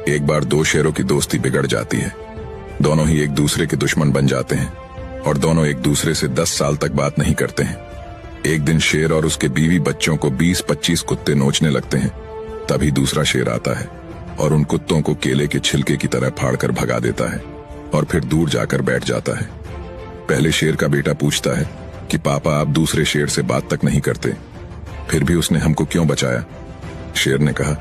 एक बार दो शेरों की दोस्ती बिगड़ जाती है। दोनों ही एक दूसरे के दुश्मन बन जाते हैं और दोनों एक दूसरे से 10 साल तक बात नहीं करते हैं। एक दिन शेर और उसके बीवी बच्चों को 20-25 कुत्ते नोचने लगते हैं। तभी दूसरा शेर आता है और उन कुत्तों को केले के छिलके की तरह फाड़कर भगा देता है और फिर दूर जाकर बैठ जाता है। पहले शेर का बेटा पूछता है कि पापा, आप दूसरे शेर से बात तक नहीं करते, फिर भी उसने हमको क्यों बचाया? शेर ने कहा,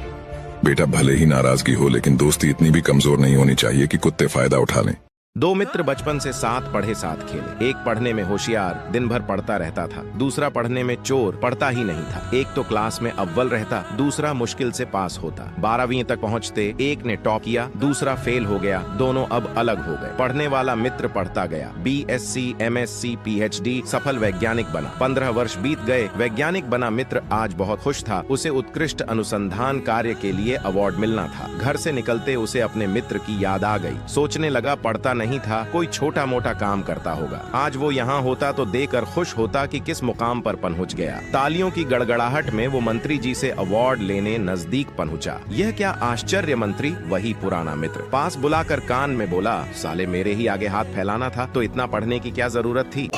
बेटा, भले ही नाराजगी हो लेकिन दोस्ती इतनी भी कमजोर नहीं होनी चाहिए कि कुत्ते फायदा उठा लें। दो मित्र बचपन से साथ पढ़े साथ खेले। एक पढ़ने में होशियार, दिन भर पढ़ता रहता था। दूसरा पढ़ने में चोर, पढ़ता ही नहीं था। एक तो क्लास में अव्वल रहता, दूसरा मुश्किल से पास होता। 12वीं तक पहुंचते एक ने टॉप किया, दूसरा फेल हो गया। दोनों अब अलग हो गए। पढ़ने वाला मित्र पढ़ता गया, BSc, MSc, PhD, सफल वैज्ञानिक बना। 15 वर्ष बीत गए। वैज्ञानिक बना मित्र आज बहुत खुश था। उसे उत्कृष्ट अनुसंधान कार्य के लिए अवार्ड मिलना था। घर से निकलते उसे अपने मित्र की याद आ गई। सोचने लगा, पढ़ता नहीं था, कोई छोटा मोटा काम करता होगा। आज वो यहाँ होता तो देखकर खुश होता कि किस मुकाम पर पहुंच गया। तालियों की गड़गड़ाहट में वो मंत्री जी से अवार्ड लेने नजदीक पहुंचा। यह क्या आश्चर्य, मंत्री वही पुराना मित्र पास बुलाकर कान में बोला, साले मेरे ही आगे हाथ फैलाना था तो इतना पढ़ने की क्या जरूरत थी।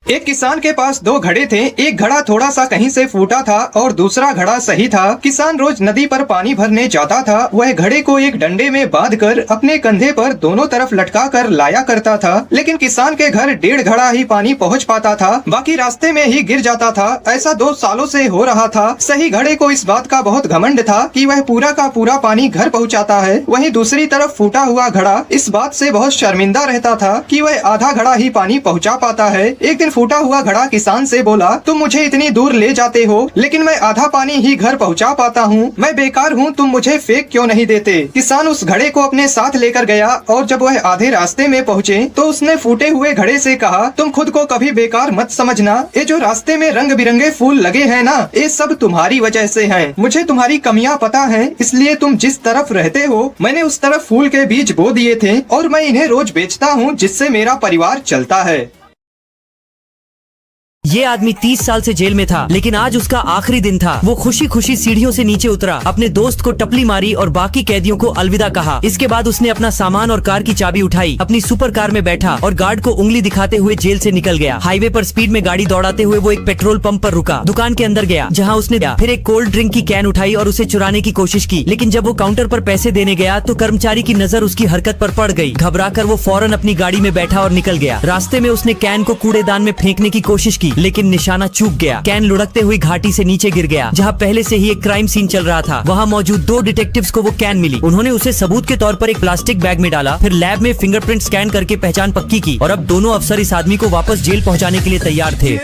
एक किसान के पास 2 घड़े थे। एक घड़ा थोड़ा सा कहीं से फूटा था और दूसरा घड़ा सही था। किसान रोज नदी पर पानी भरने जाता था। वह घड़े को एक डंडे में बांधकर अपने कंधे पर दोनों तरफ लटका कर लाया करता था। लेकिन किसान के घर 1.5 घड़ा ही पानी पहुंच पाता था, बाकी रास्ते में ही गिर जाता था। ऐसा 2 सालों से हो रहा था। सही घड़े को इस बात का बहुत घमंड था कि वह पूरा का पूरा पानी घर पहुँचाता है। वहीं दूसरी तरफ फूटा हुआ घड़ा इस बात से बहुत शर्मिंदा रहता था कि वह आधा घड़ा ही पानी पहुँचा पाता है। एक दिन फूटा हुआ घड़ा किसान से बोला, तुम मुझे इतनी दूर ले जाते हो लेकिन मैं आधा पानी ही घर पहुंचा पाता हूँ। मैं बेकार हूँ, तुम मुझे फेंक क्यों नहीं देते? किसान उस घड़े को अपने साथ लेकर गया और जब वह आधे रास्ते में पहुँचे तो उसने फूटे हुए घड़े से कहा, तुम खुद को कभी बेकार मत समझना। ये जो रास्ते में रंग बिरंगे फूल लगे हैं ना, ये सब तुम्हारी वजह से हैं। मुझे तुम्हारी कमियां पता है, इसलिए तुम जिस तरफ रहते हो मैंने उस तरफ फूल के बीज बो दिए थे और मैं इन्हें रोज बेचता हूँ, जिससे मेरा परिवार चलता है। ये आदमी 30 साल से जेल में था, लेकिन आज उसका आखिरी दिन था। वो खुशी खुशी सीढ़ियों से नीचे उतरा, अपने दोस्त को टपली मारी और बाकी कैदियों को अलविदा कहा। इसके बाद उसने अपना सामान और कार की चाबी उठाई, अपनी सुपर कार में बैठा और गार्ड को उंगली दिखाते हुए जेल से निकल गया। हाईवे पर स्पीड में गाड़ी दौड़ाते हुए वो एक पेट्रोल पंप पर रुका, दुकान के अंदर गया जहाँ उसने फिर एक कोल्ड ड्रिंक की कैन उठाई और उसे चुराने की कोशिश की। लेकिन जब वो काउंटर पर पैसे देने गया तो कर्मचारी की नजर उसकी हरकत पर पड़ गई। घबराकर वो फौरन अपनी गाड़ी में बैठा और निकल गया। रास्ते में उसने कैन को कूड़ेदान में फेंकने की कोशिश की, लेकिन निशाना चूक गया। कैन लुढ़कते हुई घाटी से नीचे गिर गया, जहाँ पहले से ही एक क्राइम सीन चल रहा था। वहाँ मौजूद 2 डिटेक्टिव्स को वो कैन मिली। उन्होंने उसे सबूत के तौर पर एक प्लास्टिक बैग में डाला, फिर लैब में फिंगरप्रिंट स्कैन करके पहचान पक्की की और अब दोनों अफसर इस आदमी को वापस जेल पहुँचाने के लिए तैयार थे।